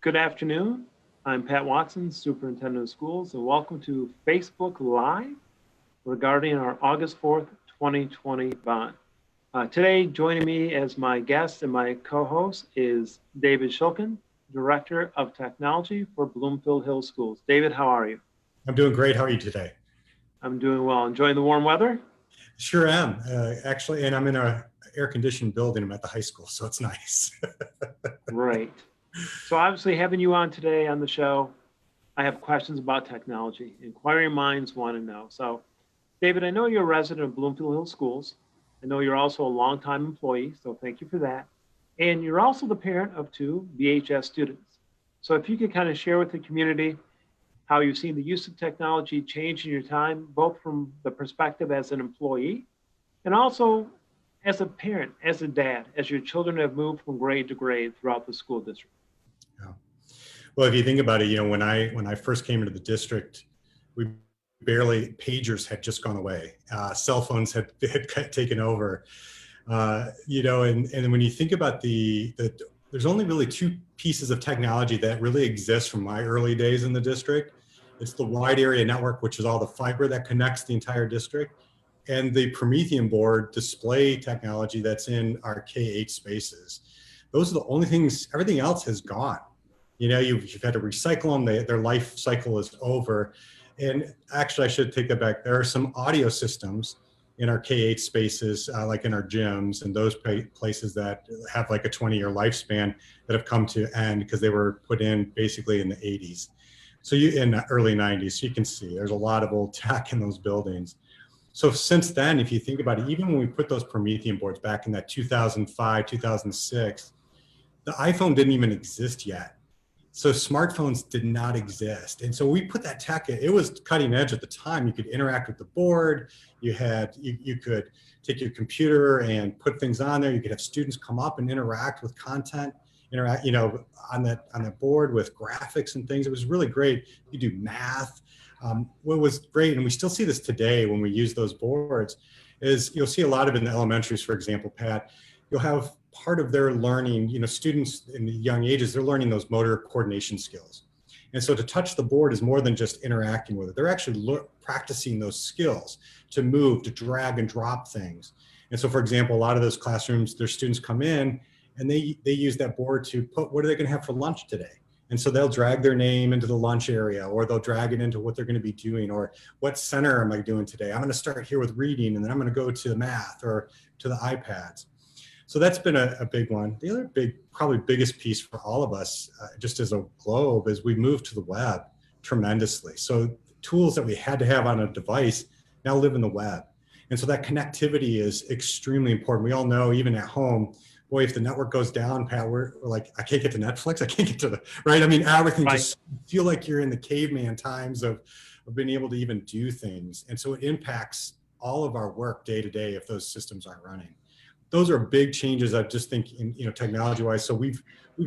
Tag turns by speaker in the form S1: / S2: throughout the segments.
S1: Good afternoon. I'm Pat Watson, Superintendent of Schools, and welcome to Facebook Live regarding our August 4th, 2020 bond. Today, joining me as my guest and my co-host is David Shulkin, Director of Technology for Bloomfield Hills Schools. David, how are you?
S2: I'm doing great. How are you today?
S1: I'm doing well. Enjoying the warm weather?
S2: Sure am, actually, and I'm in a air-conditioned building. I'm at the high school, so it's nice.
S1: Great. So obviously having you on today on the show, I have questions about technology. Inquiring minds want to know. So David, I know you're a resident of Bloomfield Hills Schools. I know you're also a longtime employee, so thank you for that. And you're also the parent of two BHS students. So if you could kind of share with the community how you've seen the use of technology change in your time, both from the perspective as an employee and also as a parent, as a dad, as your children have moved from grade to grade throughout the school district.
S2: Yeah. Well, if you think about it, when I first came into the district, we barely, pagers had just gone away. Cell phones had taken over. And when you think about there's only really two pieces of technology that really exist from my early days in the district. It's the wide area network, which is all the fiber that connects the entire district, and the Promethean board display technology that's in our K-8 spaces. Those are the only things. Everything else has gone. You've had to recycle them. Their life cycle is over. And actually, I should take that back. There are some audio systems in our K-8 spaces, like in our gyms and those places that have like a 20-year lifespan that have come to end because they were put in basically in the 80s. So in the early 90s, so you can see there's a lot of old tech in those buildings. So since then, if you think about it, even when we put those Promethean boards back in that 2005, 2006, the iPhone didn't even exist yet. So smartphones did not exist. And so we put that tech, it was cutting edge at the time. You could interact with the board. You could take your computer and put things on there. You could have students come up and interact with content, on that board with graphics and things. It was really great. You do math. What was great, and we still see this today when we use those boards, is you'll see a lot of it in the elementaries, for example, Pat. You'll have part of their learning, students in the young ages, they're learning those motor coordination skills. And so to touch the board is more than just interacting with it. They're actually practicing those skills to move, to drag and drop things. And so, for example, a lot of those classrooms, their students come in and they use that board to put, what are they going to have for lunch today? And so they'll drag their name into the lunch area, or they'll drag it into what they're going to be doing, or what center am I doing today? I'm going to start here with reading, and then I'm going to go to the math or to the iPads. So that's been a big one. The other probably biggest piece for all of us, just as a globe, is we moved to the web tremendously. So tools that we had to have on a device now live in the web. And so that connectivity is extremely important. We all know, even at home, boy, if the network goes down, Pat, we're like, I can't get to Netflix. I can't get to right? I mean, everything right. Just feel like you're in the caveman times of being able to even do things. And so it impacts all of our work day to day if those systems aren't running. Those are big changes, I just think, in technology-wise. So we've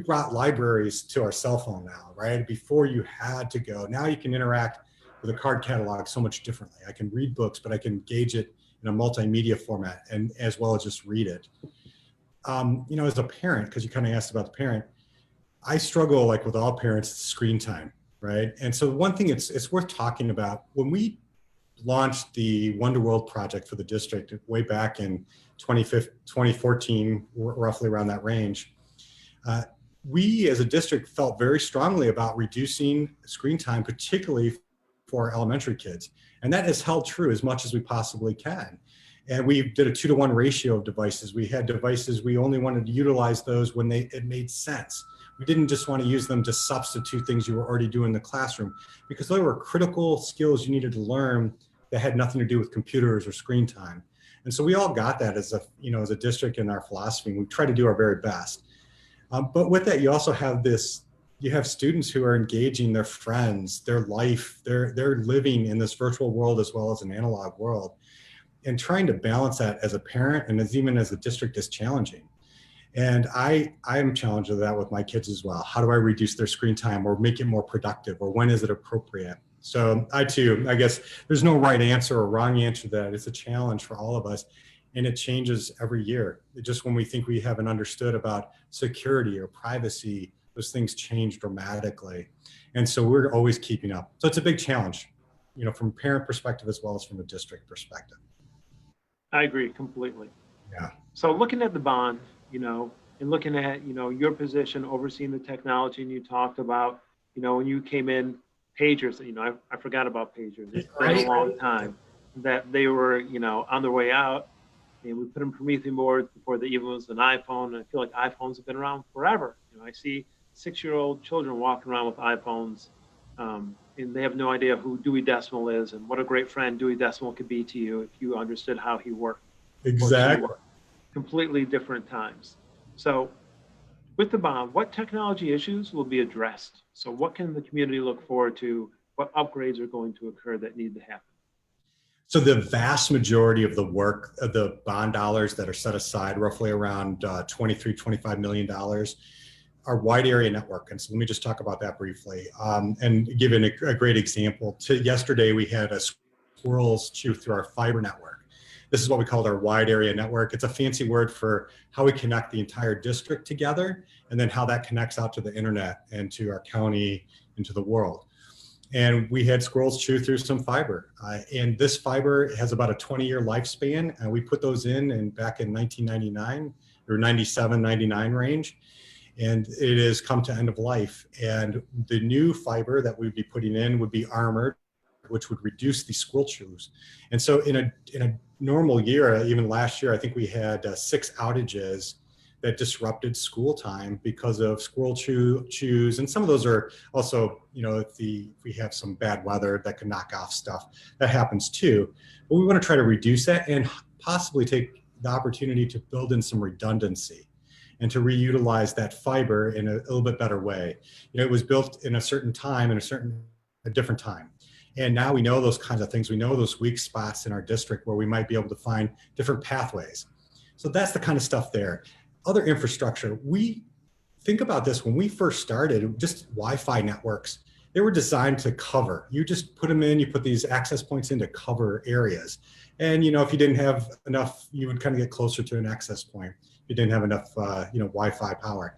S2: brought libraries to our cell phone now, right? Before you had to go. Now you can interact with a card catalog so much differently. I can read books, but I can engage it in a multimedia format, and as well as just read it. As a parent, because you kind of asked about the parent, I struggle, like with all parents, screen time, right? And so one thing it's worth talking about, when we launched the Wonder World project for the district way back in 2014, roughly around that range, we as a district felt very strongly about reducing screen time, particularly for elementary kids. And that has held true as much as we possibly can. And we did a 2-to-1 ratio of devices. We had devices, we only wanted to utilize those when it made sense. We didn't just want to use them to substitute things you were already doing in the classroom, because they were critical skills you needed to learn that had nothing to do with computers or screen time. And so we all got that as a district in our philosophy. And we try to do our very best. But with that, you also have you have students who are engaging their friends, their life, they're living in this virtual world as well as an analog world. And trying to balance that as a parent and even as a district is challenging. And I am challenged with that with my kids as well. How do I reduce their screen time or make it more productive, or when is it appropriate? So I guess there's no right answer or wrong answer to that. It's a challenge for all of us, and it changes every year. Just when we think we haven't understood about security or privacy those things change dramatically. And so we're always keeping up. So it's a big challenge, from a parent perspective as well as from a district perspective.
S1: I agree completely.
S2: Yeah.
S1: So looking at the bond, and looking at, your position overseeing the technology, and you talked about, when you came in, pagers, I forgot about pagers. It's been a long time that they were, on their way out. And we put them Promethean boards before there even was an iPhone. And I feel like iPhones have been around forever. I see 6-year-old children walking around with iPhones, and they have no idea who Dewey Decimal is and what a great friend Dewey Decimal could be to you if you understood how he worked.
S2: Exactly.
S1: Completely different times. So with the bond, what technology issues will be addressed? So what can the community look forward to? What upgrades are going to occur that need to happen?
S2: So the vast majority of the work of the bond dollars that are set aside, roughly around $23-25 million, are wide area network. And so let me just talk about that briefly and give a great example. Yesterday, we had a squirrels chew through our fiber network. This is what we called our wide area network. It's a fancy word for how we connect the entire district together, and then how that connects out to the internet and to our county and to the world. And we had squirrels chew through some fiber. And this fiber has about a 20-year lifespan. And we put those in back in 1999 or 97, 99 range. And it has come to end of life. And the new fiber that we'd be putting in would be armored, which would reduce the squirrel chews. And so in a normal year, even last year, I think we had 6 outages that disrupted school time because of squirrel chews. And some of those are also, if we have some bad weather that can knock off stuff, that happens too. But we want to try to reduce that and possibly take the opportunity to build in some redundancy and to reutilize that fiber in a little bit better way. It was built in a certain time, in a different time. And now we know those kinds of things. We know those weak spots in our district where we might be able to find different pathways. So that's the kind of stuff there. Other infrastructure, we think about this when we first started, just Wi-Fi networks, they were designed to cover. You just put them in, you put these access points in to cover areas. And, if you didn't have enough, you would kind of get closer to an access point. If you didn't have enough, Wi-Fi power.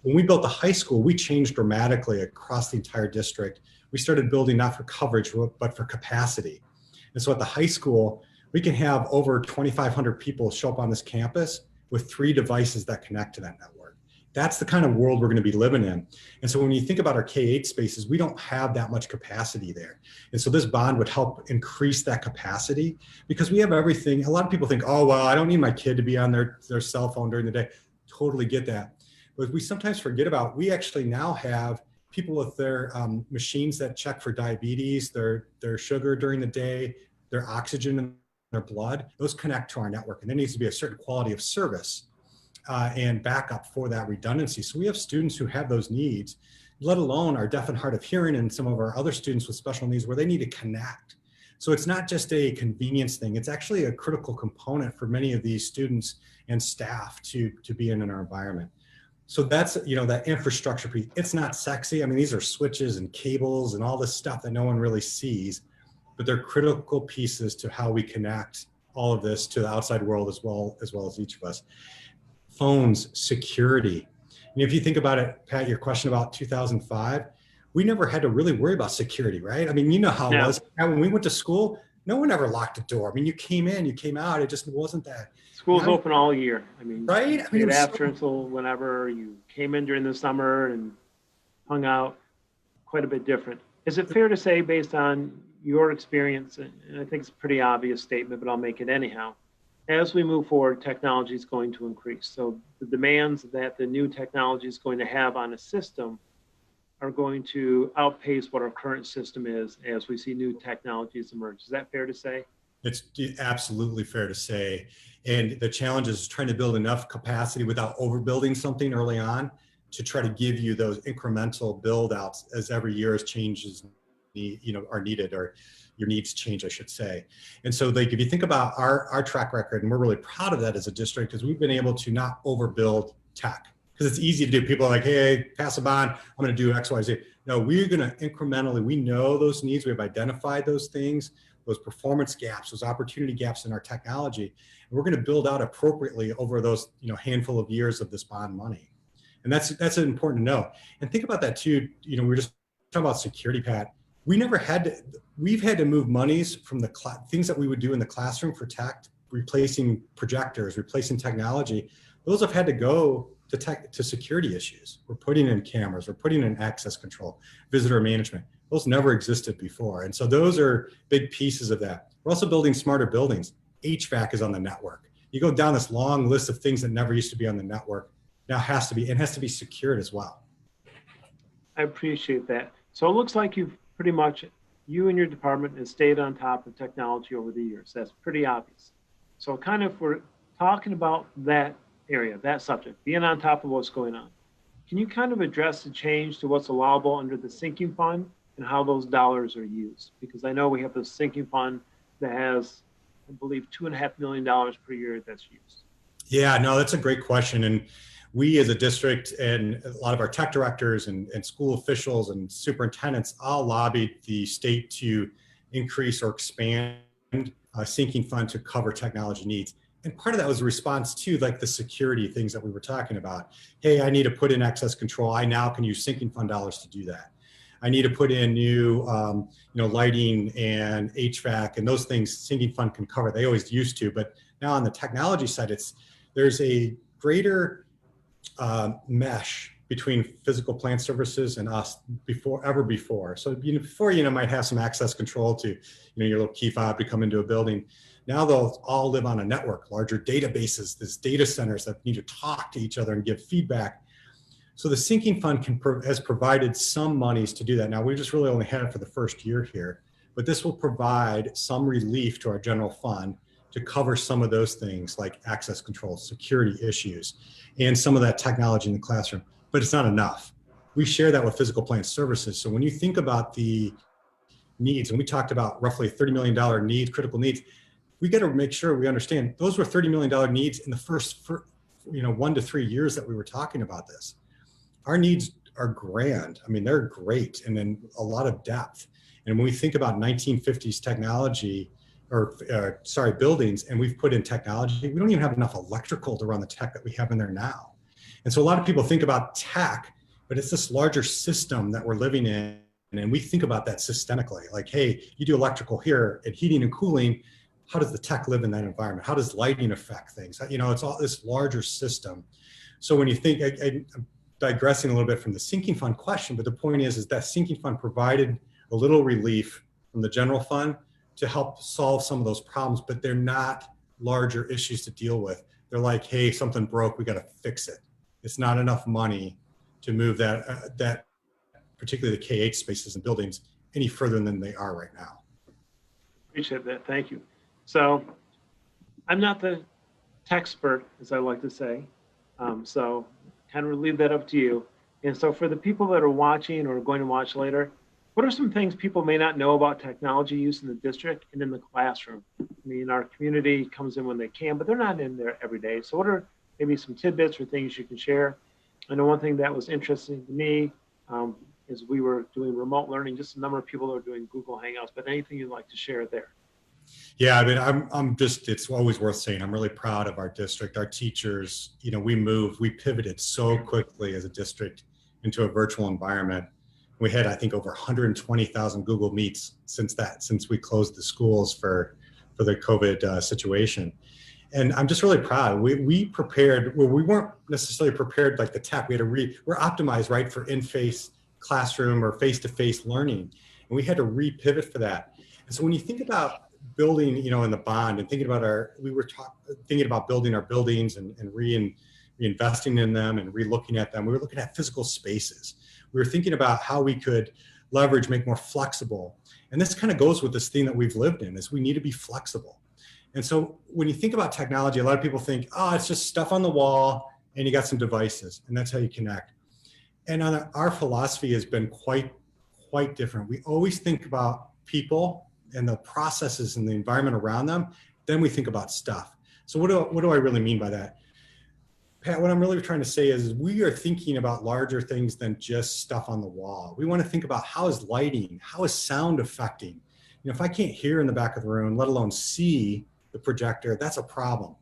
S2: When we built the high school, we changed dramatically across the entire district. We started building not for coverage, but for capacity. And so at the high school, we can have over 2,500 people show up on this campus with 3 devices that connect to that network. That's the kind of world we're going to be living in. And so when you think about our K-8 spaces, we don't have that much capacity there. And so this bond would help increase that capacity because we have everything. A lot of people think, oh, well, I don't need my kid to be on their cell phone during the day. Totally get that. But we sometimes forget about, we actually now have people with their machines that check for diabetes, their sugar during the day, their oxygen in their blood. Those connect to our network. And there needs to be a certain quality of service and backup for that redundancy. So we have students who have those needs, let alone our deaf and hard of hearing and some of our other students with special needs where they need to connect. So it's not just a convenience thing. It's actually a critical component for many of these students and staff to be in our environment. So that's, that infrastructure piece. It's not sexy. I mean, these are switches and cables and all this stuff that no one really sees, but they're critical pieces to how we connect all of this to the outside world as well as each of us. Phones, security. And if you think about it, Pat, your question about 2005, we never had to really worry about security, right? I mean, you know how it was. When we went to school, no one ever locked a door. I mean, you came in, you came out. It just wasn't that.
S1: School's open all year. I mean,
S2: right? I mean,
S1: after until whenever you came in during the summer and hung out, quite a bit different. Is it fair to say, based on your experience, and I think it's a pretty obvious statement, but I'll make it anyhow, as we move forward, technology is going to increase. So the demands that the new technology is going to have on a system are going to outpace what our current system is as we see new technologies emerge. Is that fair to say?
S2: It's absolutely fair to say. And the challenge is trying to build enough capacity without overbuilding something early on to try to give you those incremental build outs as every year as changes are needed, or your needs change, I should say. And so if you think about our track record, and we're really proud of that as a district, is we've been able to not overbuild tech. Because it's easy to do. People are like, hey, pass a bond, I'm going to do X, Y, Z. No, we're going to incrementally, we know those needs, we've identified those things, those performance gaps, those opportunity gaps in our technology, and we're going to build out appropriately over those handful of years of this bond money. And that's important to know. And think about that too. You know, we were just talking about security, Pat. We've had to move monies from the things that we would do in the classroom for tech, replacing projectors, replacing technology. Those have had to go to security issues. We're putting in cameras, we're putting in access control, visitor management. Those never existed before. And so those are big pieces of that. We're also building smarter buildings. HVAC is on the network. You go down this long list of things that never used to be on the network. Now has to be, and has to be secured as well.
S1: I appreciate that. So it looks like you've pretty much, you and your department has stayed on top of technology over the years. That's pretty obvious. So kind of we're talking about that area, that subject, being on top of what's going on. Can you kind of address the change to what's allowable under the sinking fund and how those dollars are used? Because I know we have this sinking fund that has, I believe, $2.5 million per year that's used.
S2: Yeah, no, that's a great question. And we as a district and a lot of our tech directors and school officials and superintendents all lobbied the state to increase or expand a sinking fund to cover technology needs. And part of that was a response to like the security things that we were talking about. Hey, I need to put in access control. I now can use sinking fund dollars to do that. I need to put in new lighting and HVAC and those things sinking fund can cover. They always used to, but now on the technology side, there's a greater mesh between physical plant services and us before. So before might have some access control to your little key fob to come into a building. Now they'll all live on a network, larger databases, there's data centers that need to talk to each other and give feedback. So the sinking fund has provided some monies to do that. Now we just really only had it for the first year here, but this will provide some relief to our general fund to cover some of those things like access control, security issues, and some of that technology in the classroom, but it's not enough. We share that with physical plant services. So when you think about the needs, and we talked about roughly $30 million needs, critical needs, we got to make sure we understand those were $30 million needs in the first 1 to 3 years that we were talking about this. Our needs are grand. I mean, they're great, and then a lot of depth. And when we think about 1950s technology, buildings, and we've put in technology, we don't even have enough electrical to run the tech that we have in there now. And so a lot of people think about tech, but it's this larger system that we're living in. And we think about that systemically, like, hey, you do electrical here and heating and cooling. How does the tech live in that environment? How does lighting affect things? It's all this larger system. So when you think, I'm digressing a little bit from the sinking fund question, but the point is that sinking fund provided a little relief from the general fund to help solve some of those problems, but they're not larger issues to deal with. They're like, hey, something broke, we got to fix it. It's not enough money to move that particularly the K-8 spaces and buildings any further than they are right now.
S1: Appreciate that, thank you. So I'm not the tech expert, as I like to say, so kind of leave that up to you. And so for the people that are watching or going to watch later, what are some things people may not know about technology use in the district and in the classroom? I mean, our community comes in when they can, but they're not in there every day. So what are maybe some tidbits or things you can share? I know one thing that was interesting to me is we were doing remote learning, just a number of people are doing Google Hangouts, but anything you'd like to share there?
S2: Yeah, I mean, it's always worth saying, I'm really proud of our district, our teachers. We pivoted so quickly as a district into a virtual environment. We had, I think, over 120,000 Google Meets since we closed the schools for the COVID situation. And I'm just really proud. We prepared, well, we weren't necessarily prepared like the tech. We're optimized, right, for in-face classroom or face-to-face learning. And we had to re-pivot for that. And so when you think about building, in the bond and thinking about building our buildings and reinvesting in them and re-looking at them, we were looking at physical spaces. We were thinking about how we could leverage, make more flexible. And this kind of goes with this thing that we've lived in, is we need to be flexible. And so when you think about technology, a lot of people think, oh, it's just stuff on the wall and you got some devices and that's how you connect. And our philosophy has been quite different. We always think about people and the processes and the environment around them, then we think about stuff. So what do I really mean by that? Pat, what I'm really trying to say is we are thinking about larger things than just stuff on the wall. We want to think about how is lighting, how is sound affecting? If I can't hear in the back of the room, let alone see the projector, that's a problem.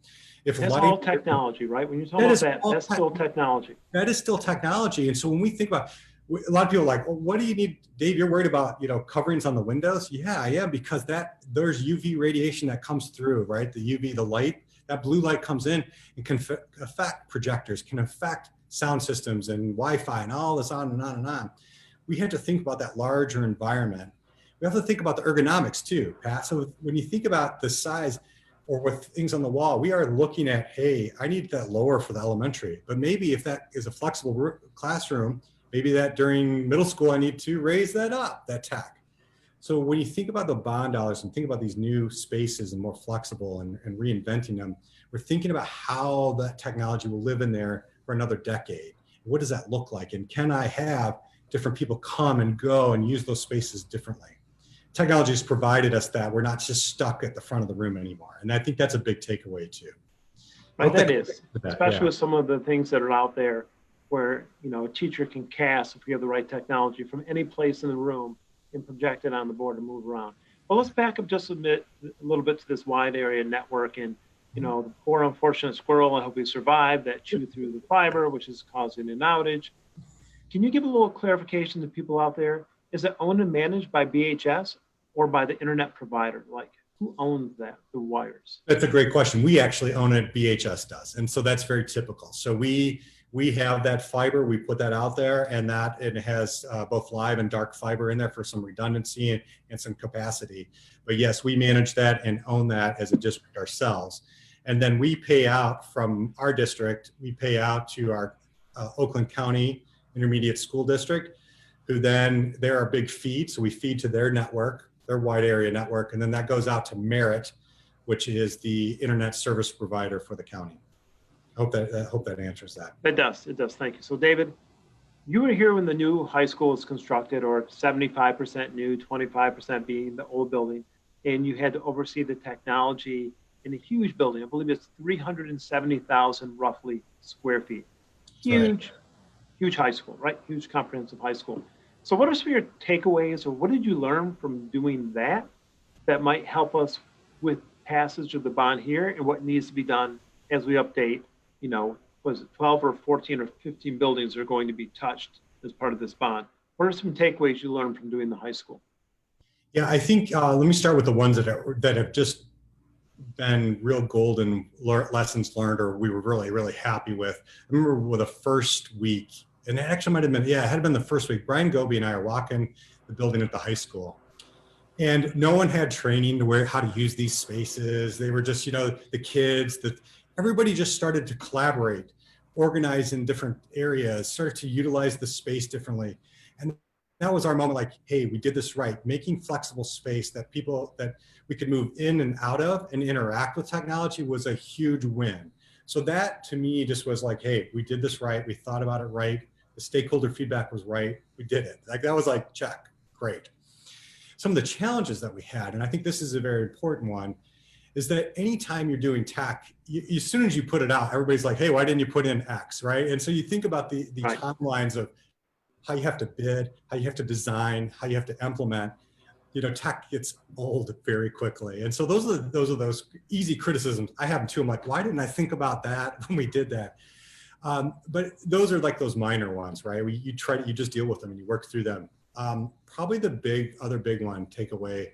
S2: If
S1: That's
S2: light,
S1: all technology, right? When you're talking
S2: that
S1: about
S2: is
S1: that,
S2: all
S1: that's still technology.
S2: that is still technology. And so when we think about, a lot of people are like, well, what do you need, Dave? You're worried about, coverings on the windows? Yeah, I am, because there's UV radiation that comes through, right? The UV, the light, that blue light comes in and can affect projectors, can affect sound systems and Wi-Fi and all this on and on and on. We had to think about that larger environment. We have to think about the ergonomics too, Pat. So when you think about the size or with things on the wall, we are looking at, hey, I need that lower for the elementary, but maybe if that is a flexible classroom, maybe that during middle school, I need to raise that up, that tech. So when you think about the bond dollars and think about these new spaces and more flexible and reinventing them, we're thinking about how that technology will live in there for another decade. What does that look like? And can I have different people come and go and use those spaces differently? Technology has provided us that we're not just stuck at the front of the room anymore. And I think that's a big takeaway too.
S1: Right, that is, especially
S2: yeah.
S1: with some of the things that are out there where, a teacher can cast, if you have the right technology, from any place in the room and project it on the board and move around. Well, let's back up just a little bit to this wide area network and, the poor unfortunate squirrel, I hope he survived, that chewed through the fiber, which is causing an outage. Can you give a little clarification to people out there? Is it owned and managed by BHS or by the internet provider? Like, who owns that, the wires?
S2: That's a great question. We actually own it, BHS does. And so that's very typical. So we have that fiber, we put that out there, and that it has both live and dark fiber in there for some redundancy and some capacity. But yes, we manage that and own that as a district ourselves. And then we pay out from our district, we pay out to our Oakland County Intermediate School District, who then, they're our big feed. So we feed to their network, their wide area network, and then that goes out to Merit, which is the internet service provider for the county. I hope that answers that.
S1: It does. Thank you. So David, you were here when the new high school was constructed, or 75% new, 25% being the old building, and you had to oversee the technology in a huge building. I believe it's 370,000 roughly square feet. Huge, huge high school, right? Huge comprehensive high school. So what are some of your takeaways, or what did you learn from doing that might help us with passage of the bond here and what needs to be done as we update, was it 12 or 14 or 15 buildings are going to be touched as part of this bond? What are some takeaways you learned from doing the high school?
S2: Yeah, I think, let me start with the ones that have just been real golden lessons learned, or we were really, really happy with. I remember with the first week, and it actually might have been, it had been the first week, Brian Goby and I are walking the building at the high school. And no one had training to how to use these spaces. They were just, the kids, everybody just started to collaborate, organize in different areas, started to utilize the space differently. And that was our moment, like, hey, we did this right. Making flexible space that we could move in and out of and interact with technology was a huge win. So that to me just was like, hey, we did this right. We thought about it right. The stakeholder feedback was right. We did it. Like, that was like, check, great. Some of the challenges that we had, and I think this is a very important one, is that anytime you're doing tech, as soon as you put it out, everybody's like, hey, why didn't you put in X, right? And so you think about the
S1: Right.
S2: timelines of how you have to bid, how you have to design, how you have to implement. Tech gets old very quickly. And so those are those easy criticisms. I have them too. I'm like, why didn't I think about that when we did that? But those are like those minor ones, right? You just deal with them and you work through them. Probably the other big one takeaway,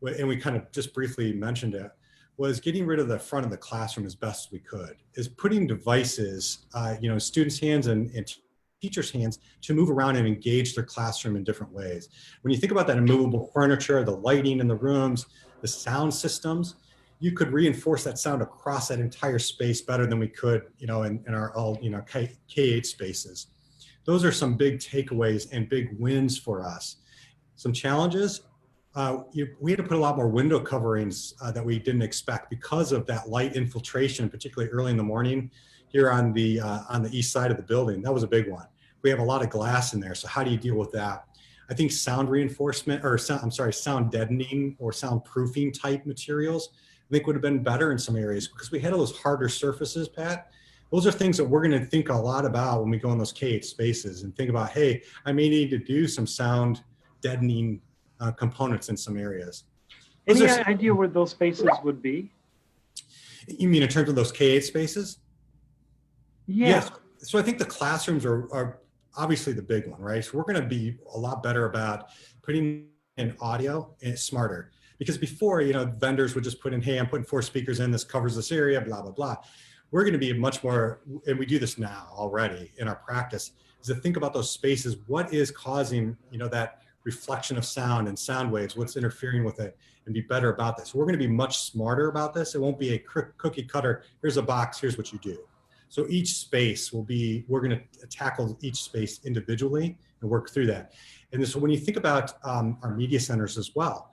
S2: and we kind of just briefly mentioned it, was getting rid of the front of the classroom as best as we could, is putting devices, in students' hands and teachers' hands to move around and engage their classroom in different ways. When you think about that immovable furniture, the lighting in the rooms, the sound systems, you could reinforce that sound across that entire space better than we could, in our all, K-8 spaces. Those are some big takeaways and big wins for us. Some challenges, we had to put a lot more window coverings that we didn't expect because of that light infiltration, particularly early in the morning here on the east side of the building. That was a big one. We have a lot of glass in there, so how do you deal with that? I think sound reinforcement, or sound deadening or soundproofing type materials, I think would have been better in some areas because we had all those harder surfaces, Pat. Those are things that we're going to think a lot about when we go in those K-8 spaces and think about, hey, I may need to do some sound deadening components in some areas.
S1: Any idea where those spaces would be?
S2: You mean in terms of those K-8 spaces?
S1: Yeah.
S2: Yes. So I think the classrooms are obviously the big one, right? So we're going to be a lot better about putting in audio and smarter. Because before, vendors would just put in, hey, I'm putting 4 speakers in, this covers this area, blah, blah, blah. We're going to be much more, and we do this now already in our practice, is to think about those spaces. What is causing, that reflection of sound and sound waves? What's interfering with it? And be better about this. We're going to be much smarter about this. It won't be a cookie cutter. Here's a box. Here's what you do. So each space we're going to tackle each space individually and work through that. And so when you think about our media centers as well,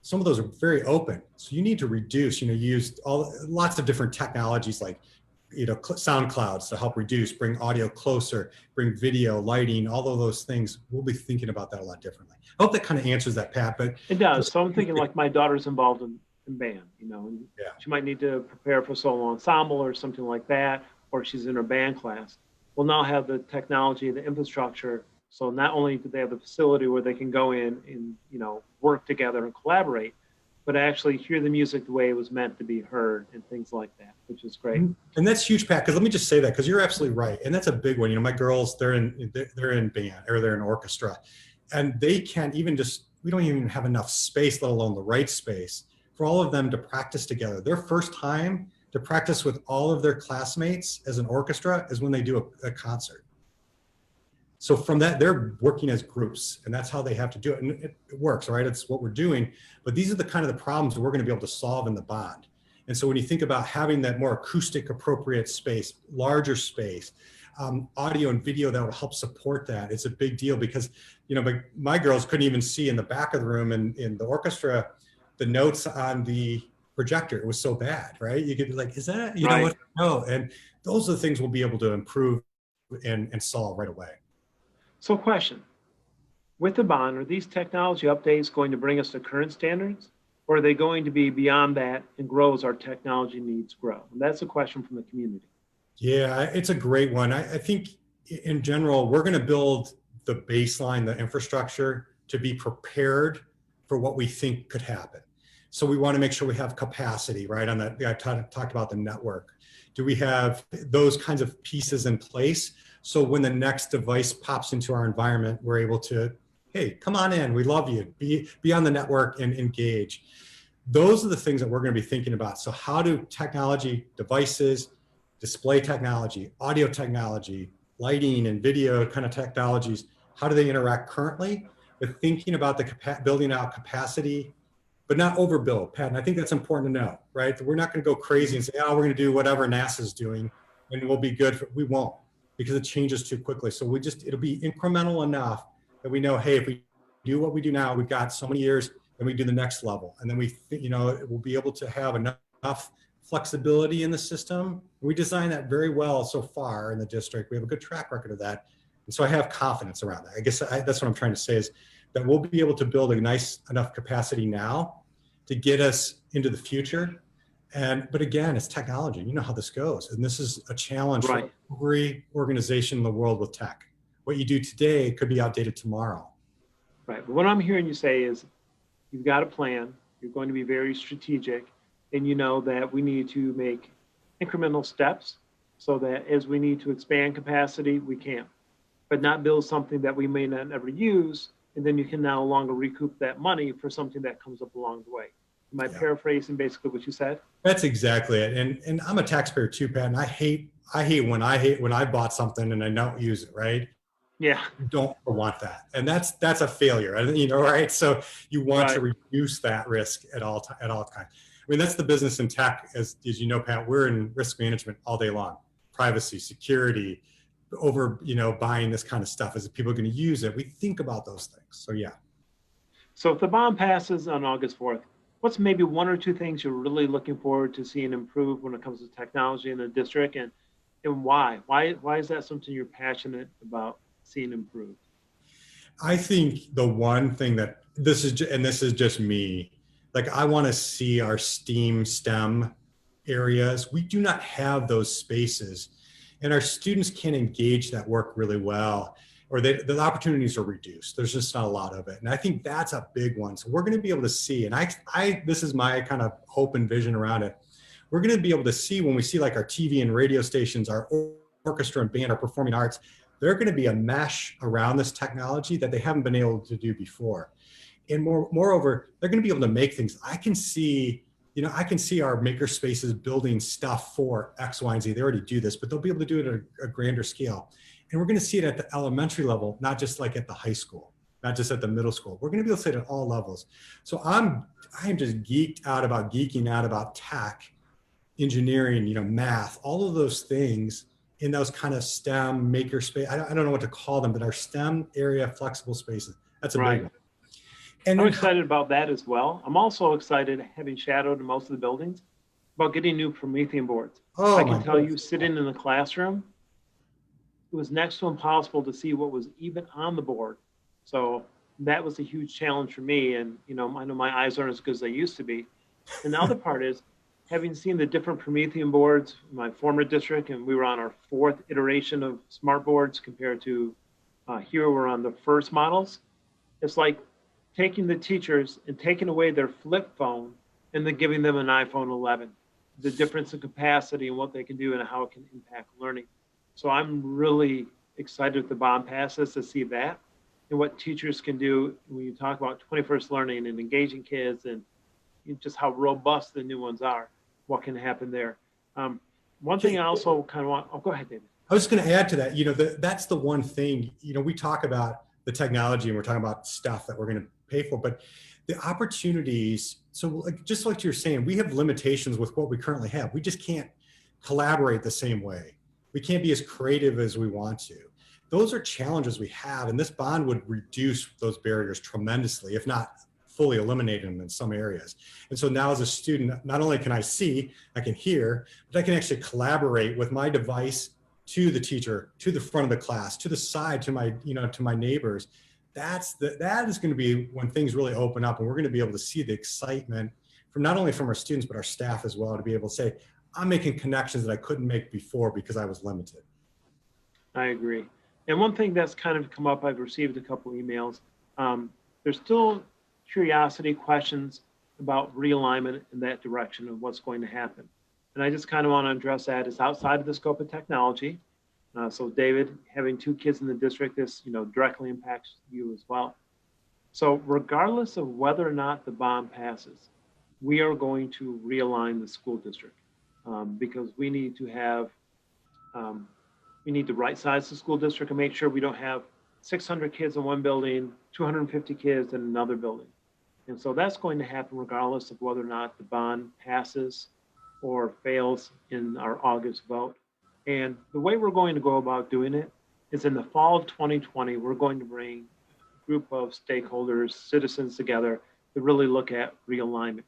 S2: some of those are very open. So you need to reduce, use lots of different technologies like, sound clouds to help reduce, bring audio closer, bring video, lighting, all of those things. We'll be thinking about that a lot differently. I hope that kind of answers that, Pat. But
S1: it does. So I'm thinking like my daughter's involved in band, and
S2: yeah.
S1: she might need to prepare for solo ensemble or something like that, or she's in her band class. We'll now have the technology, the infrastructure. So not only do they have the facility where they can go in and, work together and collaborate, but actually hear the music the way it was meant to be heard and things like that, which is great.
S2: And that's huge, Pat, because let me just say that, because you're absolutely right. And that's a big one. My girls, they're in band or they're in orchestra, and they can't even we don't even have enough space, let alone the right space for all of them to practice together. Their first time to practice with all of their classmates as an orchestra is when they do a concert. So from that, they're working as groups, and that's how they have to do it. And it works, right? It's what we're doing. But these are the kind of the problems that we're going to be able to solve in the bond. And so when you think about having that more acoustic appropriate space, larger space, audio and video that will help support that, it's a big deal because, my girls couldn't even see in the back of the room in the orchestra, the notes on the projector. It was so bad, right? You could be like, is that,
S1: Right.
S2: what? No. And those are the things we'll be able to improve and solve right away.
S1: So question, with the bond, are these technology updates going to bring us to current standards, or are they going to be beyond that and grow as our technology needs grow? And that's a question from the community.
S2: Yeah, it's a great one. I think in general, we're going to build the baseline, the infrastructure to be prepared for what we think could happen. So we want to make sure we have capacity, right? On that, I talked about the network. Do we have those kinds of pieces in place? So when the next device pops into our environment, we're able to, hey, come on in, we love you, be on the network and engage. Those are the things that we're going to be thinking about. So how do technology, devices, display technology, audio technology, lighting and video kind of technologies, how do they interact currently? But thinking about the building out capacity, but not overbuild, Pat. And I think that's important to know, right? We're not going to go crazy and say, oh, we're going to do whatever NASA's doing and we'll be good. We won't, because it changes too quickly. So it'll be incremental enough that we know, hey, if we do what we do now, we've got so many years, then we do the next level. And then we'll be able to have enough flexibility in the system. We designed that very well so far in the district. We have a good track record of that. And so I have confidence around that. I guess that's what I'm trying to say is that we'll be able to build a nice enough capacity now to get us into the future. But again, it's technology. You know how this goes. And this is a challenge
S1: Right.
S2: for every organization in the world with tech. What you do today could be outdated tomorrow.
S1: Right. But what I'm hearing you say is you've got a plan, you're going to be very strategic, and you know that we need to make incremental steps so that as we need to expand capacity, we can, but not build something that we may not ever use, and then you can no longer recoup that money for something that comes up along the way. Am I paraphrasing basically what you said?
S2: That's exactly it. And I'm a taxpayer too, Pat, and I hate when I bought something and I don't use it, right?
S1: Yeah.
S2: You don't want that. And that's a failure, right? So you want to reduce that risk at all times. I mean, that's the business in tech, as you know, Pat, we're in risk management all day long. Privacy, security, buying this kind of stuff. Is people going to use it? We think about those things. So yeah.
S1: So if the bond passes on August 4th, what's maybe 1 or 2 things you're really looking forward to seeing improve when it comes to technology in the district, and why? Why is that something you're passionate about seeing improved?
S2: I think the one thing that this is just me, like I want to see our STEM areas. We do not have those spaces, and our students can't engage that work really well, or the opportunities are reduced. There's just not a lot of it. And I think that's a big one. So we're going to be able to see, and this is my kind of hope and vision around it. We're going to be able to see when we see like our TV and radio stations, our orchestra and band, our performing arts, they're going to be a mesh around this technology that they haven't been able to do before. And moreover, they're going to be able to make things. I can see our maker spaces building stuff for X, Y, and Z. They already do this, but they'll be able to do it at a grander scale. And we're going to see it at the elementary level, not just like at the high school, not just at the middle school. We're going to be able to see it at all levels. So I'm just geeking out about tech, engineering, math, all of those things in those kind of STEM maker space. I don't know what to call them, but our STEM area flexible spaces. That's a big one. And
S1: I'm excited about that as well. I'm also excited, having shadowed in most of the buildings, about getting new Promethean boards. I can tell you, sitting in the classroom, it was next to impossible to see what was even on the board. So that was a huge challenge for me. And, I know my eyes aren't as good as they used to be. And the other part is, having seen the different Promethean boards in my former district, and we were on our 4th iteration of smart boards compared to here we're on the first models. It's like taking the teachers and taking away their flip phone and then giving them an iPhone 11. The difference in capacity and what they can do and how it can impact learning. So I'm really excited with the bond passes to see that and what teachers can do when you talk about 21st learning and engaging kids and just how robust the new ones are, what can happen there. One thing I also kind of want, go ahead, David.
S2: I was going to add to that, that's the one thing, we talk about the technology and we're talking about stuff that we're going to pay for, but the opportunities, so just like you're saying, we have limitations with what we currently have. We just can't collaborate the same way. We can't be as creative as we want to. Those are challenges we have, and this bond would reduce those barriers tremendously, if not fully eliminate them in some areas. And so now as a student, not only can I see, I can hear, but I can actually collaborate with my device to the teacher, to the front of the class, to the side, to my, to my neighbors. That is going to be when things really open up, and we're going to be able to see the excitement from not only from our students, but our staff as well, to be able to say, I'm making connections that I couldn't make before because I was limited.
S1: I agree. And one thing that's kind of come up, I've received a couple emails. There's still curiosity, questions about realignment in that direction of what's going to happen. And I just kind of want to address that. It's outside of the scope of technology. So David, having 2 kids in the district, this directly impacts you as well. So regardless of whether or not the bond passes, we are going to realign the school district because we need to have, we need to right size the school district and make sure we don't have 600 kids in one building, 250 kids in another building. And so that's going to happen regardless of whether or not the bond passes or fails in our August vote. And the way we're going to go about doing it is in the fall of 2020, we're going to bring a group of stakeholders, citizens together to really look at realignment.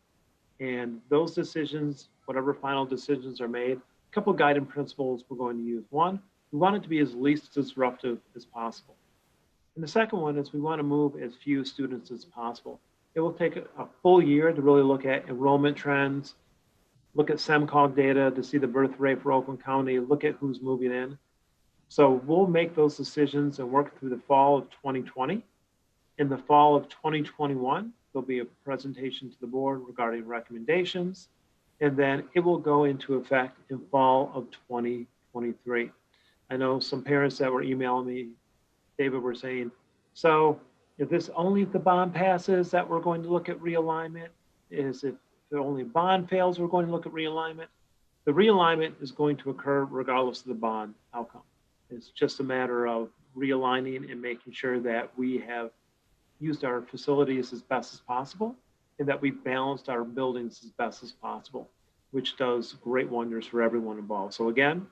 S1: And those decisions, whatever final decisions are made, a couple of guiding principles we're going to use. One, we want it to be as least disruptive as possible. And the second one is we want to move as few students as possible. It will take a full year to really look at enrollment trends, look at SEMCOG data to see the birth rate for Oakland County, look at who's moving in. So we'll make those decisions and work through the fall of 2020. In the fall of 2021, there'll be a presentation to the board regarding recommendations, and then it will go into effect in fall of 2023. I know some parents that were emailing me, David, were saying, so if this only if the bond passes that we're going to look at realignment, is if the only bond fails, we're going to look at realignment. The realignment is going to occur regardless of the bond outcome. It's just a matter of realigning and making sure that we have used our facilities as best as possible and that we've balanced our buildings as best as possible, which does great wonders for everyone involved. So again,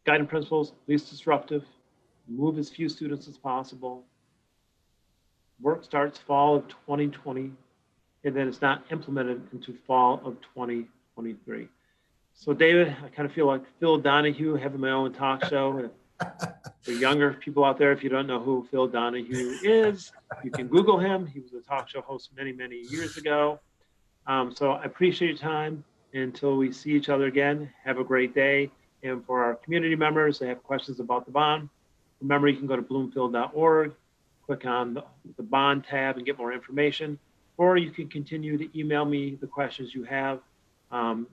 S1: guiding principles, least disruptive, move as few students as possible. Work starts fall of 2020, and then it's not implemented into fall of 2023. So David, I kind of feel like Phil Donahue having my own talk show. For younger people out there, if you don't know who Phil Donahue is, you can Google him. He was a talk show host many, many years ago. So I appreciate your time. Until we see each other again, have a great day. And for our community members that have questions about the bond, remember you can go to bloomfield.org, click on the bond tab and get more information, or you can continue to email me the questions you have.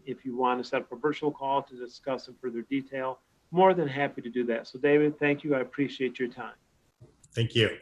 S1: If you want to set up a virtual call to discuss in further detail, more than happy to do that. So David, thank you. I appreciate your time.
S2: Thank you.